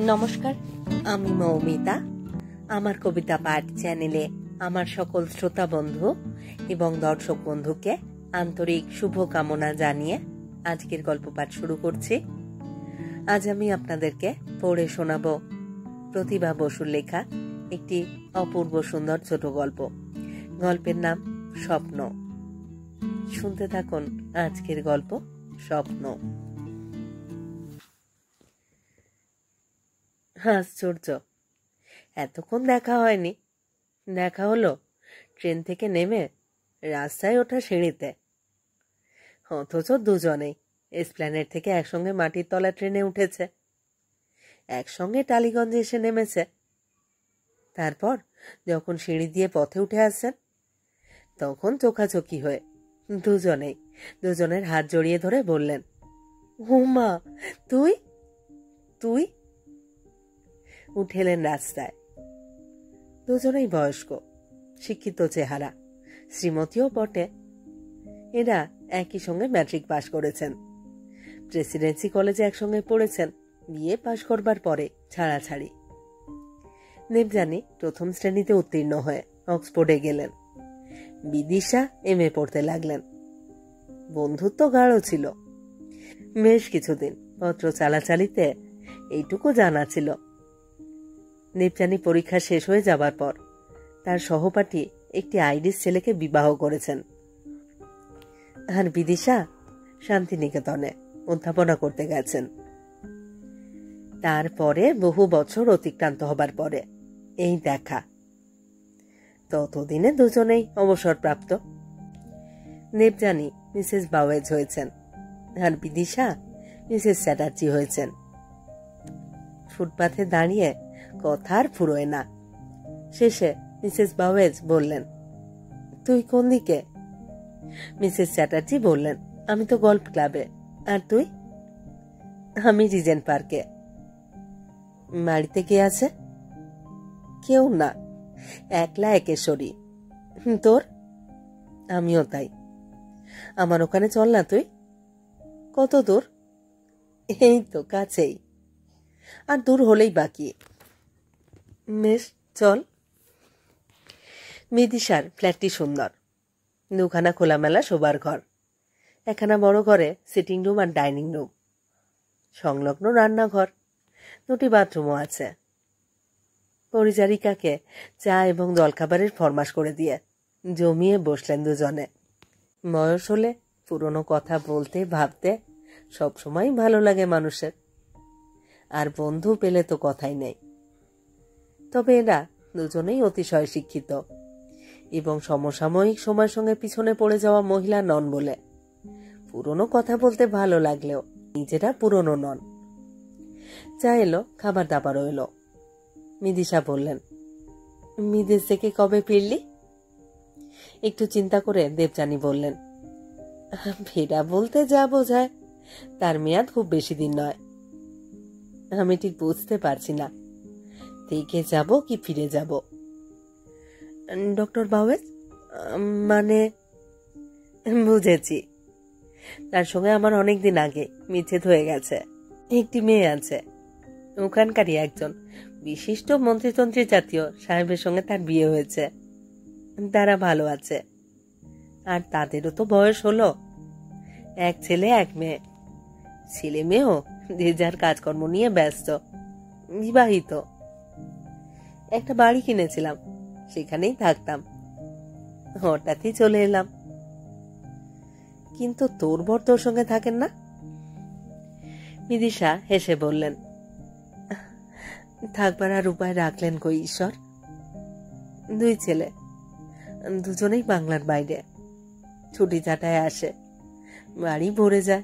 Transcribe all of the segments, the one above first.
নমস্কার, আমি মৌমিতা। আমার কবিতা পাঠ চ্যানেলে আমার সকল শ্রোতা বন্ধু এবং দর্শক বন্ধুকে আন্তরিক শুভকামনা জানিয়ে আজকের গল্প পাঠ শুরু করছি। আজ আমি আপনাদেরকে পড়ে শোনাব প্রতিভা বসুর লেখা একটি অপূর্ব সুন্দর ছোট গল্প। গল্পের নাম স্বপ্ন। শুনতে থাকুন আজকের গল্প স্বপ্ন। আশ্চর্য, এতক্ষণ দেখা হয়নি। দেখা হলো ট্রেন থেকে নেমে রাস্তায় ওঠা সিঁড়িতে। অথচ দুজনেই এসপ্ল্যানেড থেকে একসঙ্গে মাটির তলা ট্রেনে উঠেছে, একসঙ্গে টালিগঞ্জে এসে নেমেছে। তারপর যখন সিঁড়ি দিয়ে পথে উঠে আসছেন তখন চোখাচোখি হয়ে দুজনের হাত জড়িয়ে ধরে বললেন, হুমা, তুই তুই উঠেলেন রাস্তায়। দুজনেই বয়স্ক, শিক্ষিত চেহারা, শ্রীমতীও বটে। এরা একই সঙ্গে ম্যাট্রিক পাশ করেছেন, প্রেসিডেন্সি কলেজে একসঙ্গে পড়েছেন, বিএ পাশ করবার পরে ছাড়াছাড়ি। দেবযানী প্রথম শ্রেণীতে উত্তীর্ণ হয়ে অক্সফোর্ডে গেলেন, বিদিশা এমএ পড়তে লাগলেন। বন্ধুত্ব গাঢ় ছিল। বেশ কিছুদিন পত্র চালাচালিতে এইটুকু জানা ছিল, দেবযানী পরীক্ষা শেষ হয়ে যাবার পর তার সহপাঠী একটি আইরিশ ছেলেকে বিবাহ করেছেন, আর বিদিশা শান্তিনিকেতনে অধ্যাপনা করতে গেছেন। তারপরে বহু বছর অতিক্রান্ত হবার পরে এই দেখা। ততদিনে দুজনেই অবসরপ্রাপ্ত। দেবযানী মিসেস বাওয়েজ হয়েছেন, আর বিদিশা মিসেস চ্যাটার্জি হয়েছেন। ফুটপাথে দাঁড়িয়ে কথা আর ফুরোয় না। শেষে মিসেস বাওয়েজ বললেন, তুই কোন দিকে? মিসেস চ্যাটার্জি বললেন, আমি তো গল্ফ ক্লাবে। আর তুই? আমি রিজেন্ট পার্কে। বাড়িতে কে আছে? কেউ না, একলা একেশ্বরী। তোর? আমিও তাই। আমার ওখানে চল না তুই। কত দূর? এই তো কাছেই, আর দূর হলেই বাকি। বেশ, চল। বিদিশার ফ্ল্যাটটি সুন্দর, দুখানা খোলামেলা শোবার ঘর, একখানা বড় ঘরে সিটিং রুম আর ডাইনিং রুম, সংলগ্ন রান্নাঘর, দুটি বাথরুমও আছে। পরিচারিকাকে চা এবং জলখাবারের ফরমাশ করে দিয়ে জমিয়ে বসলেন দুজনে। বয়স হলে পুরনো কথা বলতে ভাবতে সবসময় ভালো লাগে মানুষের, আর বন্ধু পেলে তো কথাই নেই। তবে এরা দুজনেই অতিশয় শিক্ষিত এবং সমসাময়িক সময়ের সঙ্গে পিছনে পড়ে যাওয়া মহিলা নন বলে পুরনো কথা বলতে ভালো লাগলেও নিজেরা পুরনো নন। চা এলো, খাবার দাবারও এলো। বিদিশা বললেন, বিদেশ থেকে কবে ফিরলি? একটু চিন্তা করে দেবযানী বললেন, ফেরা বলতে যা বোঝায় তার মেয়াদ খুব বেশি দিন নয়। আমি ঠিক বুঝতে পারছি না থেকে যাব কি ফিরে যাব। ডক্টর বাওয়েজ, মানে? বুঝেছি, তার সঙ্গে আমার অনেকদিন আগে বিচ্ছেদ হয়ে গেছে। একটি মেয়ে আছে, ওখানকারই একজন বিশিষ্ট মন্ত্রীতন্ত্রী জাতীয় সাহেবের সঙ্গে তার বিয়ে হয়েছে। তারা ভালো আছে, আর তাদেরও তো বয়স হলো। এক ছেলে এক মেয়ে। ছেলে মেয়েও যে যার কাজকর্ম নিয়ে ব্যস্ত, বিবাহিত। একটা বাড়ি কিনেছিলাম, সেখানেই থাকতাম। হঠাৎই চলে এলাম। কিন্তু তোর বর তোর সঙ্গে থাকেন না? বিদিশা হেসে বললেন, থাকবার আর উপায় রাখলেন কই ঈশ্বর। দুই ছেলে, দুজনেই বাংলার বাইরে। ছুটি চাটায় আসে, বাড়ি ভরে যায়।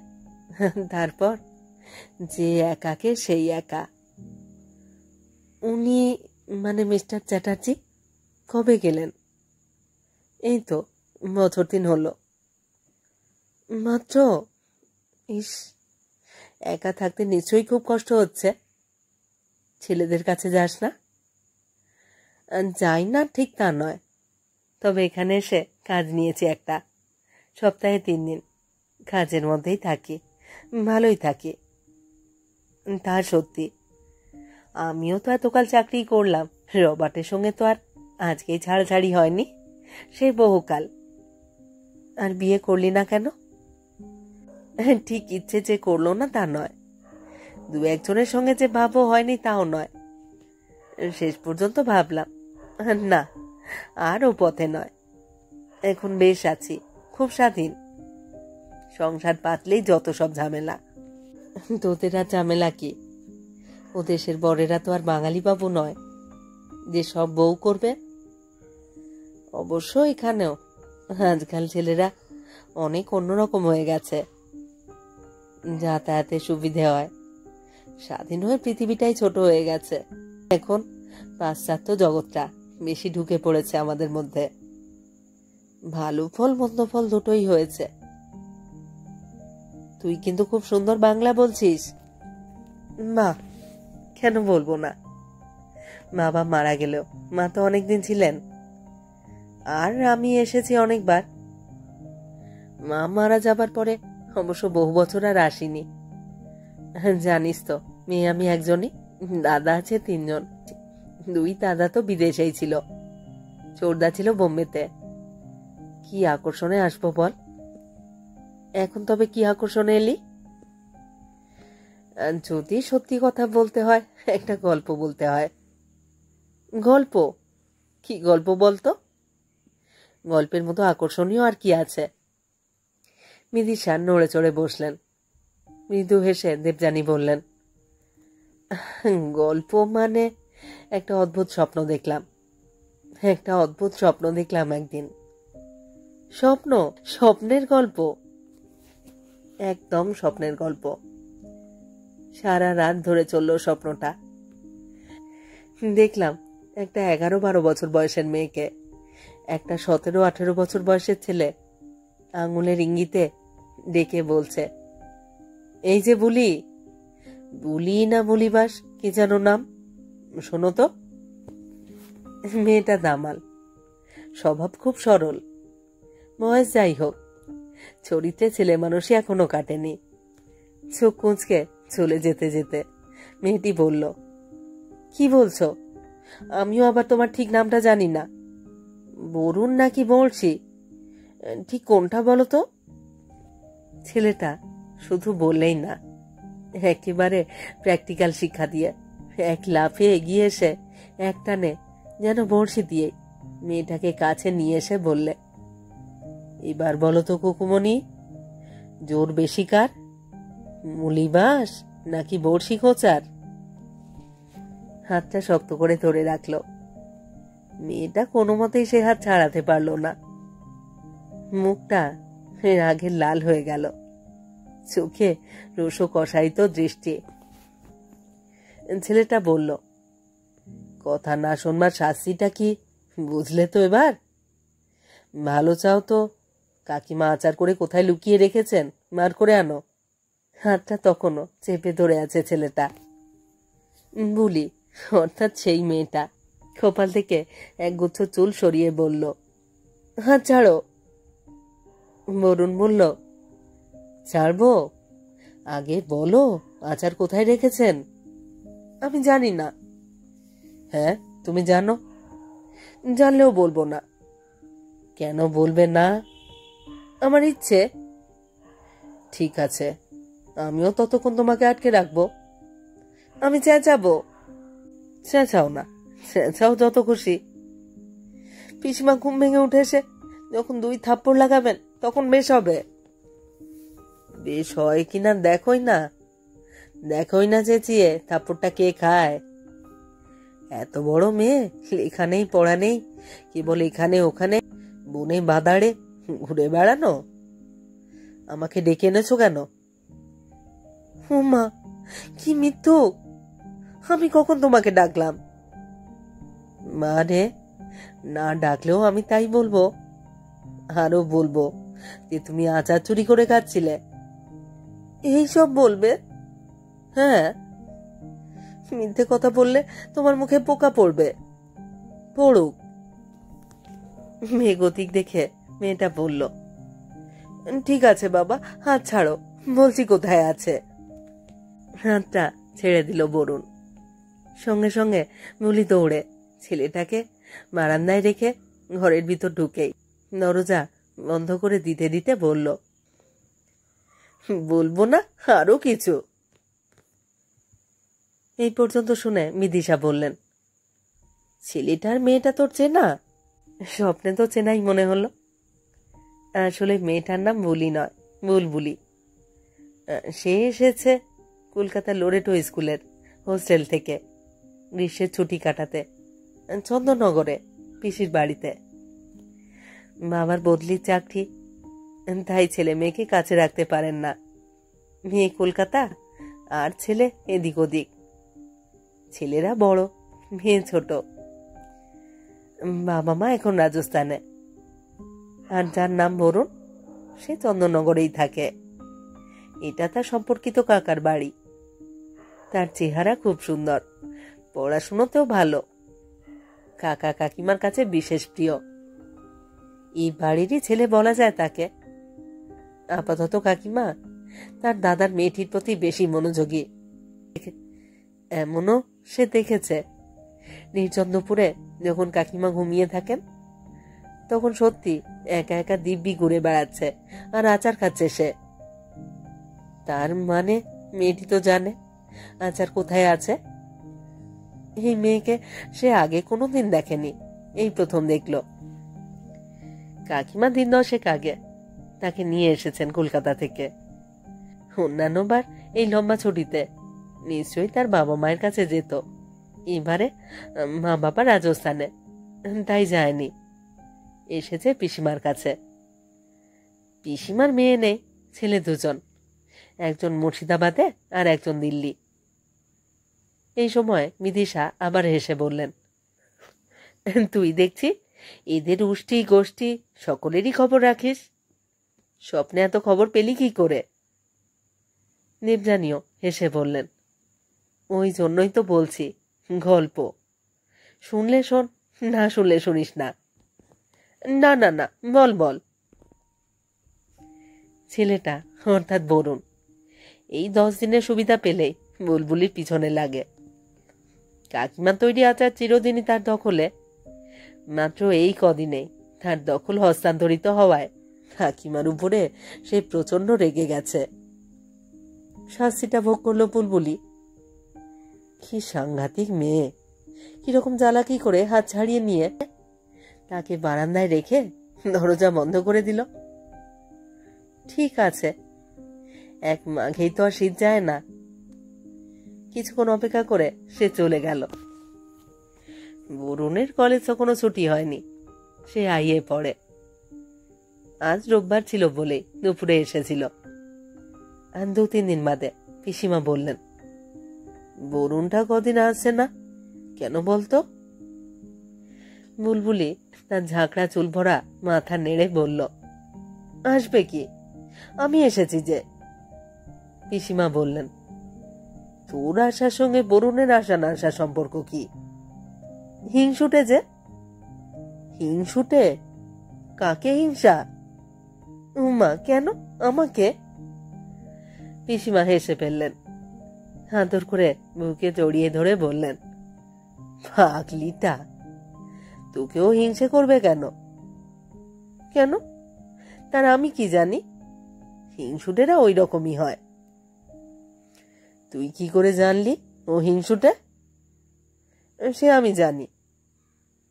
তারপর যে একাকে সেই একা। উনি মানে মিস্টার চ্যাটার্জি কবে গেলেন? এই তো বছর দিন হলো মাত্র। ইস, একা থাকতে নিশ্চয়ই খুব কষ্ট হচ্ছে। ছেলেদের কাছে যাস না? যাই না ঠিক তা নয়, তবে এখানে এসে কাজ নিয়েছি একটা, সপ্তাহে 3 দিন কাজের মধ্যেই থাকি, ভালোই থাকি। তা সত্যি, আমিও তো এতকাল চাকরি করলাম, রবার্টের সঙ্গে তো আর আজকেই ছাড়াছাড়ি হয়নি, সেই বহুকাল। আর বিয়ে করলি না কেন? ঠিক ইচ্ছে যে করলো না তা নয়, দু একজনের সঙ্গে যে ভাবও হয়নি তাও নয়। শেষ পর্যন্ত ভাবলাম না, আর ও পথে নয়। এখন বেশ আছি, খুব স্বাধীন। সংসার পাতলেই যত সব ঝামেলা। তোদের আর ঝামেলা কি? ও দেশের বরেরা তো আর বাঙালি বাবু নয় যে সব বউ করবে। অবশ্য এখানেও আজকাল ছেলেরা অনেক অন্যরকম হয়ে গেছে, যাতায়াতে সুবিধে হয়। স্বাধীন হয়ে পৃথিবীটাই ছোট হয়ে গেছে। এখন পাশ্চাত্য জগৎটা বেশি ঢুকে পড়েছে আমাদের মধ্যে। ভালো ফল মন্দ ফল দুটোই হয়েছে। তুই কিন্তু খুব সুন্দর বাংলা বলছিস। মা, কেন বলবো না? বাবা মারা গেলেও মা তো অনেকদিন ছিলেন, আর আমি এসেছি অনেকবার। মা মারা যাবার পরে অবশ্য বহু বছর আর আসিনি। জানিস তো, মেয়ে আমি একজনই, দাদা আছে 3 জন। 2 দাদা তো বিদেশেই ছিল, চোরদা ছিল বোম্বেতে। কি আকর্ষণে আসবো বল? এখন তবে কি আকর্ষণে এলি? যদি সত্যি কথা বলতে হয়, একটা গল্প বলতে হয়। গল্প? কি গল্প বলতো? গল্পের মতো আকর্ষণীয় আর কি আছে? বিদিশা নড়ে চড়ে বসলেন। মৃদু হেসে দেবযানী বললেন, গল্প মানে একটা অদ্ভুত স্বপ্ন দেখলাম। একটা অদ্ভুত স্বপ্ন দেখলাম একদিন। স্বপ্ন? স্বপ্নের গল্প? একদম স্বপ্নের গল্প। সারা রাত ধরে চলল স্বপ্নটা। দেখলাম একটা 11-12 বছর বয়সের মেয়েকে একটা 17-18 বছর বয়সের ছেলে আঙুলের ইঙ্গিতে ডেকে বলছে, এই যে বুলি। বুলি না বলিবাস কি যেন নাম, শোনো তো। মেয়েটা দামাল, স্বভাব খুব সরল, বয়স যাই হোক, চরিত্রে ছেলে মানুষই এখনো কাটেনি। চোখ কুঁচকে চলে যেতে যেতে মেয়েটি বলল, কি বলছো? আমিও আবার তোমার ঠিক নামটা জানি না। বরুণ নাকি বলছি, ঠিক কোনটা বলো তো? ছেলেটা শুধু বললেই না, একেবারে প্র্যাকটিক্যাল শিক্ষা দিয়ে এক লাফে এগিয়ে এসে একটানে যেন বড়শি দিয়ে মেয়েটাকে কাছে নিয়ে এসে বললে, এবার বলো তো কুকুমনি, জোর বেশি কার, মুলিবাস নাকি বড়শি খোঁচার? হাতটা শক্ত করে ধরে রাখলো। মেয়েটা কোনো মতেই সে হাত ছাড়াতে পারল না। মুখটা রাগে লাল হয়ে গেল, চোখে রোষ কষায়িত দৃষ্টি। ছেলেটা বলল, কথা না শোনবার শাস্তিটা কি বুঝলে তো এবার? ভালো চাও তো কাকিমা আচার করে কোথায় লুকিয়ে রেখেছেন, মার করে আনো। হাতটা তখনও চেপে ধরে আছে ছেলেটা। বুলি অর্থাৎ সেই মেয়েটা কপাল থেকে একগুচ্ছ চুল সরিয়ে বলল, হাত ছাড়ো। বরুণ বলল, ছাড়বো? আগে বলো আচার কোথায় রেখেছেন। আমি জানি না। হ্যাঁ, তুমি জানো? জানলেও বলবো না। কেন বলবে না? আমার ইচ্ছে। ঠিক আছে, আমিও ততক্ষণ তোমাকে আটকে রাখবো। আমি চেঁচাবো। চেঁচাও না, চেঁচাও যত খুশি। পিসিমা ঘুম ভেঙে উঠে এসে যখন 2 থাপ্পড় লাগাবেন তখন বেশ হবে। বেশ হয় কিনা দেখোই না, দেখোই না চেঁচিয়ে থাপ্পড়টা কে খায়। এত বড় মেয়ে, লেখা নেই পড়া নেই, কেবল এখানে ওখানে বনে বাদাড়ে ঘুরে বেড়ানো। আমাকে ডেকে এনেছো কেন? মা, কি মিথ্যুক! আমি কখন তোমাকে ডাকলাম? মানে না ডাকলেও আমি তাই বলবো। আরো বলবো যে তুমি আচার চুরি করে খাচ্ছিলে। এই সব বলবে? হ্যাঁ, মিথ্যে কথা বললে তোমার মুখে পোকা পড়বে। পড়ুক। মেয়ে গতিক দেখে মেয়েটা বলল, ঠিক আছে বাবা, হাত ছাড়ো, বলছি কোথায় আছে। হাতটা ছেড়ে দিল বরুণ। সঙ্গে সঙ্গে বুলি দৌড়ে ছেলেটাকে বারান্দায় রেখে ঘরের ভিতর ঢুকেই দরজা বন্ধ করে দিতে দিতে বলল, বলবো না আরো কিছু। এই পর্যন্ত শুনে বিদিশা বললেন, ছেলেটার মেয়েটা তোর চেনা? স্বপ্নে তো চেনাই মনে হলো। আসলে মেয়েটার নাম বুলি নয়, বুলবুলি। সে এসেছে কলকাতা লোরেটো স্কুলের হোস্টেল থেকে গ্রীষ্মের ছুটি কাটাতে চন্দননগরে পিসির বাড়িতে। বাবার বদলির চাকরি, তাই ছেলে মেয়েকে কাছে রাখতে পারেন না। মেয়ে কলকাতা আর ছেলে এদিক ওদিক। ছেলেরা বড়, মেয়ে ছোট। বাবা মা এখন রাজস্থানে, আর যার নাম বরুণ সে চন্দননগরেই থাকে। এটা তার সম্পর্কিত কাকার বাড়ি। তার চেহারা খুব সুন্দর, পড়াশুনোতেও ভালো। কাকা কাকিমার কাছে বিশেষ প্রিয়। এই বাড়িরই ছেলে বলা যায় তাকে। আপাতত কাকিমা তার দাদার মেয়েটির প্রতি বেশি মনোযোগী। এমনও সে দেখেছে, নির্জন দুপুরে যখন কাকিমা ঘুমিয়ে থাকেন তখন সত্যি একা একা দিব্যি ঘুরে বেড়াচ্ছে আর আচার খাচ্ছে সে। তার মানে মেয়েটি তো জানে আচার কোথায় আছে। এই মেয়েকে সে আগে কোনোদিন দেখেনি, এই প্রথম দেখল। কাকিমা দিন 10 আগে তাকে নিয়ে এসেছেন কলকাতা থেকে। অন্যান্যবার এই লম্বা ছুটিতে নিশ্চয়ই তার বাবা মায়ের কাছে যেত। এবারে মা বাবা রাজস্থানে, তাই যায়নি, এসেছে পিসিমার কাছে। পিসিমার মেয়ে নেই, ছেলে দুজন, একজন মুর্শিদাবাদে আর একজন দিল্লি। এই সময় বিদিশা আবার হেসে বললেন, তুই দেখছি এদের উষ্টি গোষ্ঠী সকলেরই খবর রাখিস। স্বপ্নে এত খবর পেলি কি করে? দেবযানীও হেসে বললেন, ওই জন্যই তো বলছি গল্প। শুনলে শোন, না শুনলে শুনিস না। না না না, বল বল। ছেলেটা অর্থাৎ বরুণ এই 10 দিনের সুবিধা পেলেই বুলবুলির পিছনে লাগে। কাকিমা তৈরি আচার চিরদিনই তার দখলে। মাত্র এই কদিনেই তার দখল হস্তান্তরিত হওয়ায় কাকিমার উপরে সে প্রচন্ড রেগে গেছে। শাস্তিটা ভোগ করলো বুলবুলি। কি সাংঘাতিক মেয়ে! কিরকম জ্বালাকি করে হাত ছাড়িয়ে নিয়ে তাকে বারান্দায় রেখে দরজা বন্ধ করে দিল। ঠিক আছে, এক মাঘেই তো আর শীত যায় না। কিছুক্ষণ অপেক্ষা করে সে চলে গেল। বরুণের কলেজ তখনও ছুটি হয়নি, সে আইয়ে পড়ে। আজ রোববার ছিল বলেই দুপুরে এসেছিল। আর 2-3 দিন বাদে পিসিমা বললেন, বরুণটা কদিন আসছে না কেন বলতো? বুলবুলি তার ঝাঁকড়া চুল ভরা মাথা নেড়ে বলল, আসবে কি, আমি এসেছি যে। পিসিমা বললেন, তোর আসার সঙ্গে বরুণের আসা না আসার সম্পর্ক কি? হিংসুটে যে। হিংসুটে? কাকে হিংসা? উমা, কেন আমাকে? পিসিমা হেসে ফেললেন, আদর করে বুকে জড়িয়ে ধরে বললেন, পাগলিটা, তোকেও হিংসে করবে কেন? কেন? তার আমি কি জানি? হিংসুটেরা ওই রকমই হয়। তুই কি করে জানলি ও হিংসুটে? সে আমি জানি।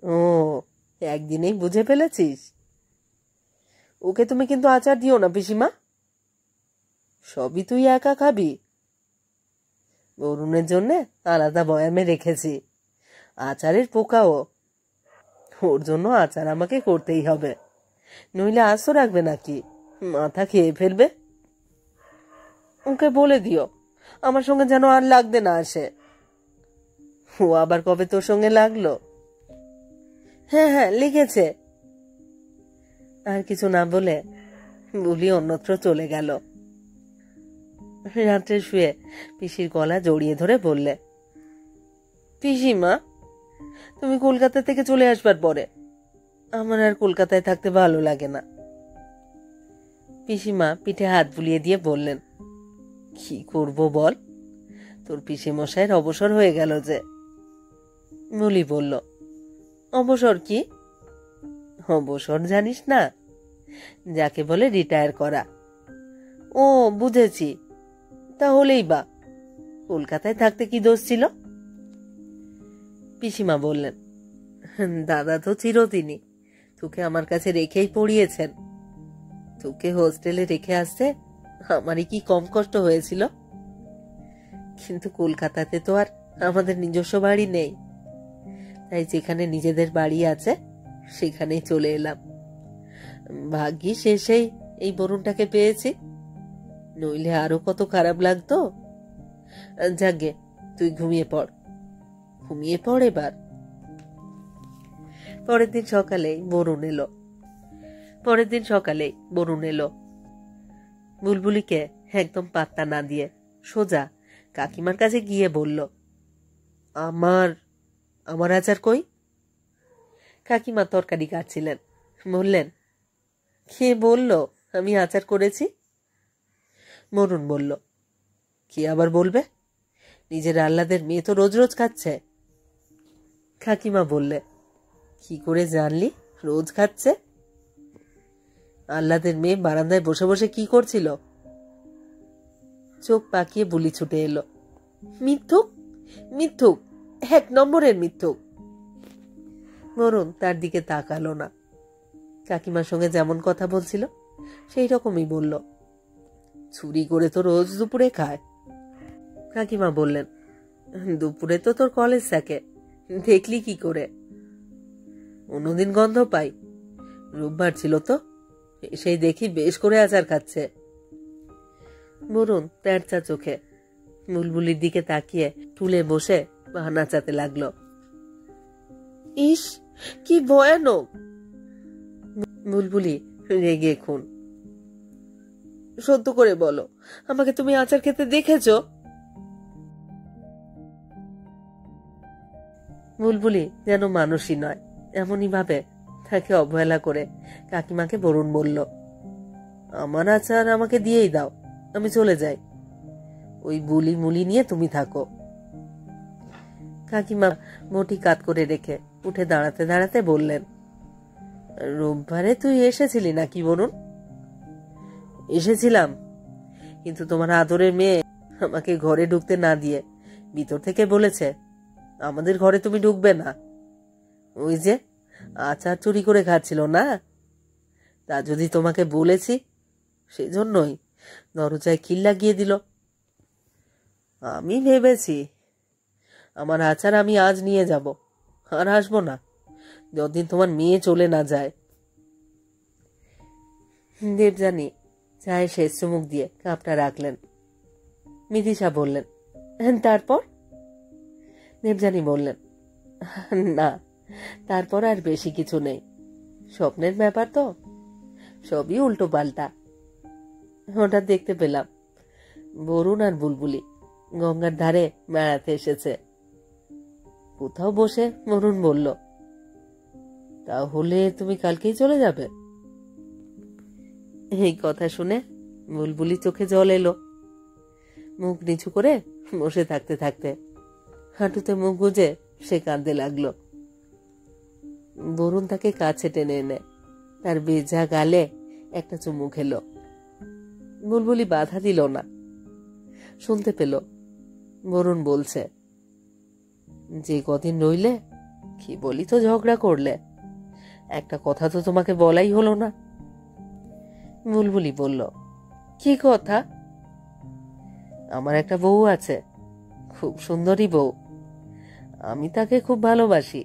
ও, একদিনেই বুঝে ফেলেছিস? ওকে তুমি কিন্তু আচার দিও না পিসিমা। সবই তুই একা খাবি? বরুণের জন্য আলাদা বয়ামে রেখেছি আচারের পোকাও। ওর জন্য আচার আমাকে করতেই হবে, নইলে আস্ত রাখবে নাকি, মাথা খেয়ে ফেলবে। ওকে বলে দিও আমার সঙ্গে যেন আর লাগতে না আসে। ও আবার কবে তোর সঙ্গে লাগলো? হ্যাঁ হ্যাঁ, লিখেছে। আর কিছু না বলে বুলি অন্যত্র চলে গেল। রাত্রে শুয়ে পিসির গলা জড়িয়ে ধরে বললে, পিসিমা, তুমি কলকাতা থেকে চলে আসবার পরে আমার আর কলকাতায় থাকতে ভালো লাগে না। পিসিমা পিঠে হাত বুলিয়ে দিয়ে বললেন, কি করব বল, তোর পিসিমশাইয়ের অবসর হয়ে গেল যে, মুলি বলল, অবসর কি? অবসর জানিস না? যাকে বলে রিটায়ার করা। ও বুঝেছি, তাহলেই বা কলকাতায় থাকতে কি দোষ ছিল? পিসিমা বললেন, দাদা তো চিরদিনই তোকে আমার কাছে রেখেই পড়িয়েছেন। তোকে হোস্টেলে রেখে আসতে আমারই কি কম কষ্ট হয়েছিল? কিন্তু কলকাতাতে তো আর আমাদের নিজস্ব বাড়ি নেই, তাই যেখানে নিজেদের বাড়ি আছে সেখানেই চলে এলাম। ভাগ্যিস শেষেই এই বরুণটাকে পেয়েছি, নইলে আরো কত খারাপ লাগতো। যাগে, তুই ঘুমিয়ে পড়, ঘুমিয়ে পড় এবার। পরের দিন সকালেই বরুণ এলো। বুলবুলিকে একদম পাত্তা না দিয়ে সোজা কাকিমার কাছে গিয়ে বলল, আমার আচার কই? কাকিমা তরকারি কাটছিলেন, বললেন, কে বলল আমি আচার করেছি? বরুণ বলল, কি আবার বলবে? নিজের আহ্লাদের মেয়ে তো রোজ রোজ খাচ্ছে। কাকিমা বললে, কি করে জানলি রোজ খাচ্ছে? আহ্লাদের মেয়ে বারান্দায় বসে বসে কি করছিল? চোখ পাকিয়ে বুলি ছুটে এলো, মিথ্যুক, মিথ্যুক, 1 নম্বরের মিথ্যুক। বরুণ তার দিকে তাকালো না। কাকিমার সঙ্গে যেমন কথা বলছিল সেই রকমই বলল, চুরি করে তো রোজ দুপুরে খায়। কাকিমা বললেন, দুপুরে তো তোর কলেজ থাকে, দেখলি কি করে? অন্যদিন গন্ধ পাই, রোববার ছিল তো, সেই দেখি বেশ করে আচার খাচ্ছে। বরুণ তেরচা চোখে বুলবুলির দিকে তাকিয়ে টুলে বসে পা নাচাতে লাগলো। ইস, কি ভয়ানক! বুলবুলি রেগে খুন। সত্য করে বলো, আমাকে তুমি আচার খেতে দেখেছ? বুলবুলি যেন মানুষই নয় এমনই ভাবে তাকে অবহেলা করে কাকিমাকে বরুণ বলল, আমার আচার আমাকে দিয়েই দাও, আমি চলে যাই। ওই বুলি মুলি নিয়ে তুমি থাকো। কাকিমা মোটি কাত করে রেখে উঠে দাঁড়াতে দাঁড়াতে বললেন, রোববারে তুই এসেছিলি নাকি বরুণ? এসেছিলাম, কিন্তু তোমার আদরের মেয়ে আমাকে ঘরে ঢুকতে না দিয়ে ভিতর থেকে বলেছে, আমাদের ঘরে তুমি ঢুকবে না। ওই যে আচার চুরি করে খাচ্ছিল না, তা যদি তোমাকে বলেছি সেজন্যই দরজায় খিল লাগিয়ে দিল। আমি ভেবেছি আমার আচার আমি আজ নিয়ে যাব, আর আসবো না যতদিন তোমার মেয়ে চলে না যায়। দেবযানী চায়ে শেষ চুমুক দিয়ে কাপটা রাখলেন। মিথিশা বললেন, তারপর? দেবযানী বললেন, না, তারপর আর বেশি কিছু নেই, স্বপ্নের ব্যাপার তো, সবই উল্টো পাল্টা। হঠাৎ দেখতে পেলাম বরুণ আর বুলবুলি গঙ্গার ধারে বেড়াতে এসেছে। কোথাও বসে বরুণ বলল, তাহলে তুমি কালকেই চলে যাবে? এই কথা শুনে বুলবুলি চোখে জল এলো। মুখ নিচু করে বসে থাকতে থাকতে হাঁটুতে মুখ গুজে সে কাঁদতে লাগলো। বরুণ তাকে কাছে টেনে এনে তার ভেজা গালে একটা চুমু খেলো। বুলবুলি বাধা দিল না। শুনতে পেল বরুণ বলছে, যে কদিন রইলে কি বলি তো ঝগড়া করলে, একটা কথা তো তোমাকে বলাই হলো না। বুলবুলি বলল, কি কথা? আমার একটা বউ আছে, খুব সুন্দরী বউ, আমি তাকে খুব ভালোবাসি।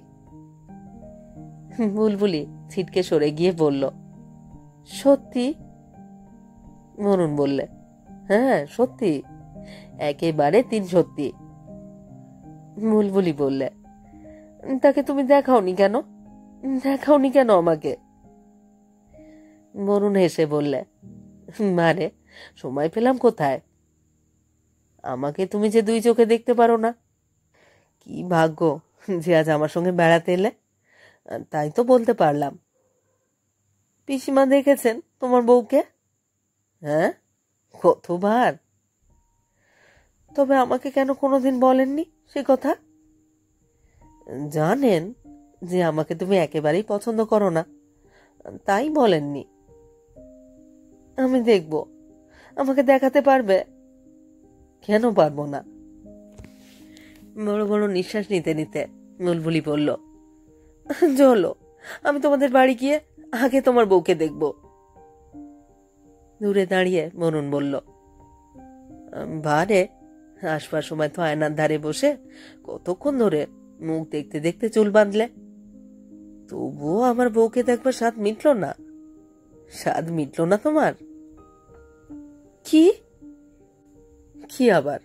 বুলবুলি ছিটকে সরে গিয়ে বলল, সত্যি? বরুণ বললে, হ্যাঁ সত্যি, একেবারে 3 সত্যি। বুলবুলি বললে, তাকে তুমি দেখাওনি কেন আমাকে? বরুণ হেসে বললে, মারে সময় পেলাম কোথায়? আমাকে তুমি যে 2 চোখে দেখতে পারো না। কি ভাগ্য যে আজ আমার সঙ্গে বেড়াতে এলে, তাই তো বলতে পারলাম। পিসিমা দেখেছেন তোমার বউকে? হ্যাঁ, কতবার। তবে আমাকে কেন কোনোদিন বলেননি সে কথা? জানেন যে আমাকে তুমি একেবারেই পছন্দ করো না, তাই বলেননি। আমি দেখব, আমাকে দেখাতে পারবে? কেন পারবো না? বড় বড় নিঃশ্বাস নিতে নিতে বুলবুলি বলল, চলো আমি তোমাদের বাড়ি গিয়ে আগে তোমার বউকে দেখব। দূরে দাঁড়িয়ে বরুণ বলল, বারে আসবার সময় তো আয়নার ধারে বসে কতক্ষণ ধরে মুখ দেখতে দেখতে চুল বাঁধলে, তবুও আমার বউকে দেখবার স্বাদ মিটল না। স্বাদ মিটল না তোমার? কি কি আবার,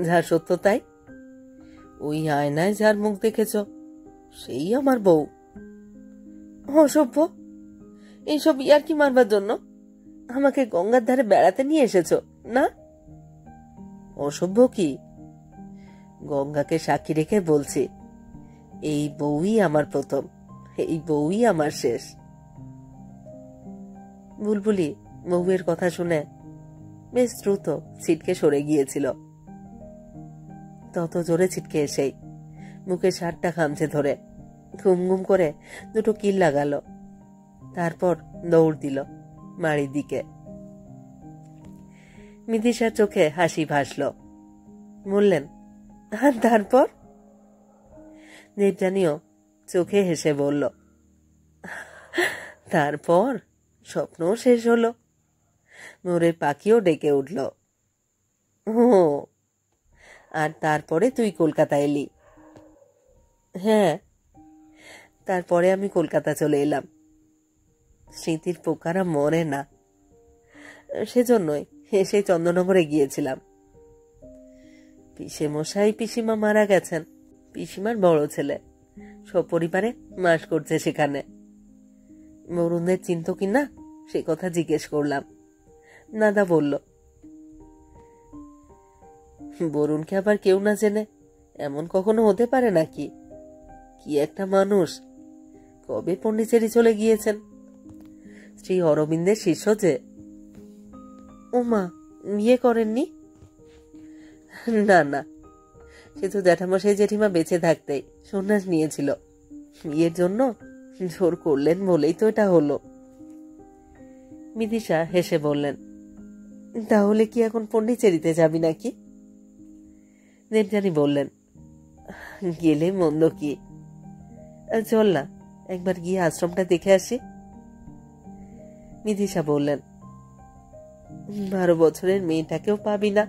যা সত্য তাই। ওই আয়নায় যার মুখ দেখেছ সেই আমার বউ। অসভ্য! এইসব ইয়ার্কি মারবার জন্য আমাকে গঙ্গার ধারে বেড়াতে নিয়ে এসেছো না? অসভ্য কি? গঙ্গাকে সাক্ষী রেখে বলছি, এই বউই আমার প্রথম, এই বউই আমার শেষ। বুলবুলি বউয়ের কথা শুনে বেশ দ্রুত ছিটকে সরে গিয়েছিল। তত জোরে ছিটকে এসেই মুখে শার্টটা খামচে ধরে ঘুম ঘুম করে দুটো কিল লাগালো। তারপর দৌড় দিল বাড়ির দিকে। মিতিশার চোখে হাসি ভাসল। বললেন, আর তারপর? দেবযানীও চোখে হেসে বলল, তারপর স্বপ্ন শেষ হলো, মোরের পাখিও ডেকে উঠল। ও, আর তারপরে তুই কলকাতা এলি? হ্যাঁ, তারপরে আমি কলকাতা চলে এলাম। স্মৃতির পোকারা মরে না, সেজন্যই সেই চন্দননগরে গিয়েছিলাম। পিসে মশাই পিসিমা মারা গেছেন, পিসিমার বড় ছেলে সপরিবারে মাস করছে সেখানে। বরুণদের চিন্তা কিনা সে কথা জিজ্ঞেস করলাম। দাদা বলল, বরুণকে আবার কেউ না জেনে এমন কখনো হতে পারে নাকি? কি একটা মানুষ, কবে পন্ডিচেরি চলে গিয়েছেন। শ্রী অরবিন্দের শিষ্য যে। ওমা, বিয়ে করেননি? না না, সে তো জ্যাঠামশাই জেঠিমা বেঁচে থাকতেই সন্ন্যাস নিয়েছিল। বিয়ের জন্য জোর করলেন বলেই তো এটা হলো। বিদিশা হেসে বললেন, তাহলে কি এখন পন্ডিচেরিতে যাবি নাকি? দেবযানী বললেন, গেলে মন্দ কি, চল না একবার গিয়ে আশ্রমটা দেখে আসি। বিদিশা বললেন, 12 বছরের মেয়েটাকেও পাবি না,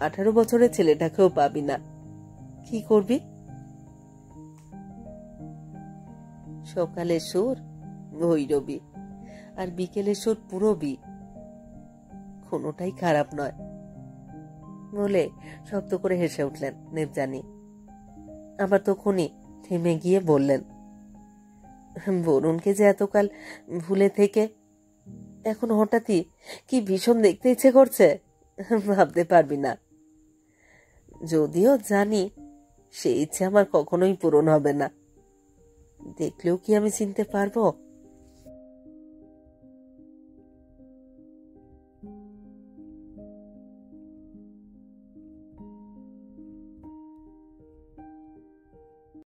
18 বছরের ছেলেটাকেও পাবি না, কি করবি? সকালের সুর ভৈরবী আর বিকেলের সুর পূরবী, কোনোটাই খারাপ নয় বলে শব্দ করে হেসে উঠলেন দেবযানী। আবার তখনই থেমে গিয়ে বললেন, বরুণকে যে এতকাল ভুলে থেকে এখন হঠাৎই কি ভীষণ দেখতে ইচ্ছে করছে, ভাবতে পারবি না। যদিও জানি সেই ইচ্ছে আমার কখনোই পূরণ হবে না, দেখলেও কি আমি চিনতে পারবো?